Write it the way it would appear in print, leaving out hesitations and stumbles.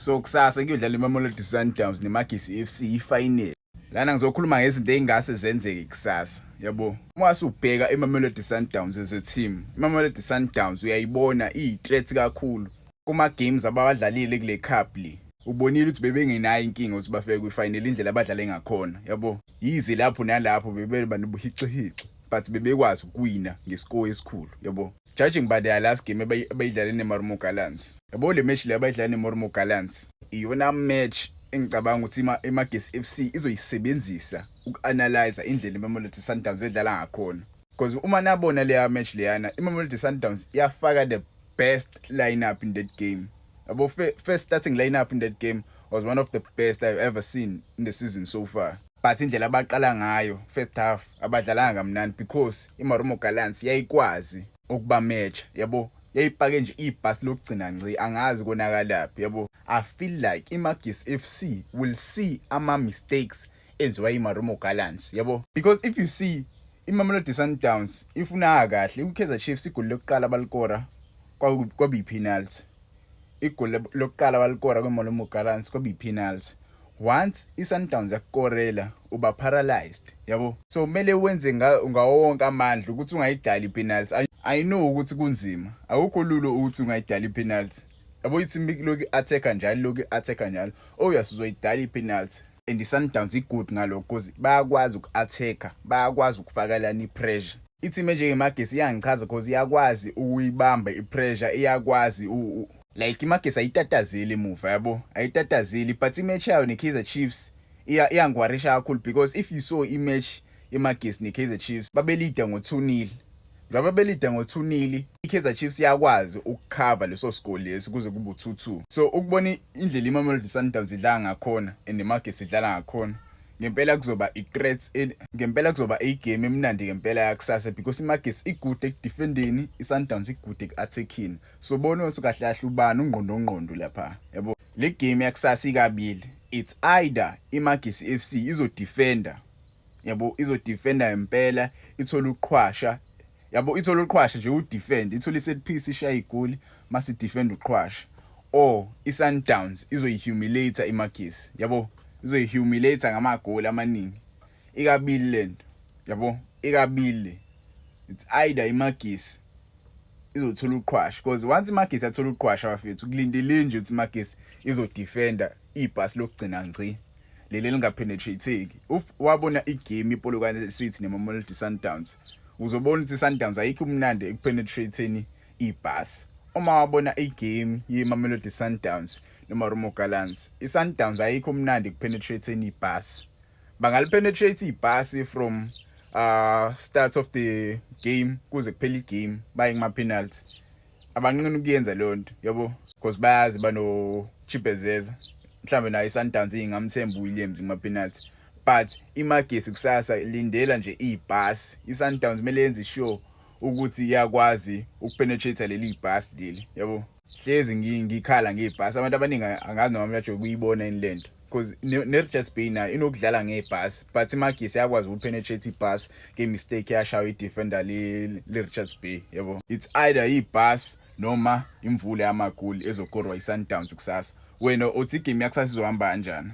So kusasa kuyodlala iMamelodi Sundowns neMagesi FC ifinal. Lana ngizokhuluma ngezinto ezingase zenzeke kusasa, yabo. Uma usubheka iMamelodi Sundowns as a team, iMamelodi Sundowns uyayibona i-threat kakhulu kuma games abawadlalile kule cup le. Ubonile ukuthi bebengenayo inkinga ukuthi bafike kwifinal indlela abadlale ngakhona, yabo. Yize lapho nalapho bebeba nobuhixihixi, but bebekwazi ukuwina ngescore esikhulu, yabo. Judging by the last game abayidlale neMarumo Gallants. Yabo le match le abayidlale neMarumo Gallants iyona match engicabanga ukuthi iMagesi FC izoyisebenzisa ukuanalyze indlela iMamelodi Sundowns edlala ngakhona. Because uma nabona leya match leyana, iMamelodi Sundowns iyafaka the best lineup in that game. Yabo first starting lineup in that game was one of the best I've ever seen in the season so far. But indlela abaqala ngayo first half abadlalanga kamnandi because iMarumo Gallants yayikwazi ukuba match, yabo. Yayipake nje ibhasi lokugcina ngci angazi konakalaphi, yabo. I feel like iMagesi FC will see ama mistakes enziwa iMarumo Gallants, yabo. Because if you see iMamelodi Sundowns ifuna kahle uKaizer Chiefs igoli lokuqala abalikora kwabi penalty. Igoli lokuqala abalikora kweMarumo Gallants kwabi penalty. Once iSundowns yakorela uba paralyzed, yabo. So mele wenze ngawo wonke amandla ukuthi ungayidali ipenalty. I know ukuthi kunzima. Awukho lulo ukuthi ungayidali ipenalty. Yabo ithi loku attacker njalo uyasuzoyidala ipenalty. And iSundowns igood ngalokho because bayakwazi ukuattacka, bayakwazi ukufakelana ipressure. Ithi nje iMagesi iyangichaza because iyakwazi ukuyibamba ipressure, iyakwazi like iMagesi ayitatazeli emuva, yabo. Ayitatazeli, but imatch yayo neKaizer Chiefs iyangwarisha kakhulu because if you saw imatch iMagesi neKaizer Chiefs babelida ngo-2-0. Njengoba belida ngo-2-0, iKaizer Chiefs iyakwazi ukucover leso score lesi kuze kube u-2-2. So ukubona indlela iMamelodi Sundowns idlala ngakhona and iMagesi idlala ngakhona, ngempela kuzoba i-threats, ngempela kuzoba igame emnandi ngempela yakusasa because iMagesi igood ekudefendeni, iSundowns igood ekattackini. So bona ukuthi kahle kahle ubani ungqondo lapha, yabo. Le game yakusasa ikabili. It's either iMagesi FC izodefenda, yabo, izodefenda ngempela ithola uqhwasha, yabo, ithola uqhwasha nje udefend, ithola iset piece ishaya igoli mase defend uqhwasha, or iSundowns izoyihumiliate iMagesi, yabo. Izoyihumiliate ngamagoli amaningi. Ikabili lento, yabo, ikabili. It's either iMagesi izothola uqhwasha because once iMagesi athola uqhwasha bafethu kulindele nje ukuthi iMagesi izodefenda ibhasi lokugcina ngci leli lingapenetrate. Wabona igame iPolokwane City neMamelodi Sundowns, uzobona ukuthi iSundowns ayikho umnandi ekupenetrateeni ibhasi. Uma wabona igame yeMamelodi Sundowns neMarumo Gallants, iSundowns ayikho umnandi ekupenetrateeni ibhasi. Bangalipenetrate ibhasi from start of the game kuze kuphela igame baye kuma penalty. Abanqina ukuyenza lonto, yabo, because bayazi bano Chibezeza. Mhlambe nayo iSundowns ingamthemba uWilliams kuma penalty. But iMagesi kusasa lindela nje ibhasi. iSundowns mele yenze sure ukuthi iyakwazi ukupenetrate leli ibhasi leli, yabo. Hlezi ngikhala ngebhasi. Abantu abaningi angazi noma manje ukuyibona inlento because neRichards Bay nayo inokudlala ngebhasi, but iMagesi yakwazi ukupenetrate ibhasi ke mistake yashawa idefender leRichards Bay, yabo. It's either ibhasi noma imvula yamagoli ezokorwa iSundowns kusasa. Wena uthi igame yakusasa izohamba kanjani?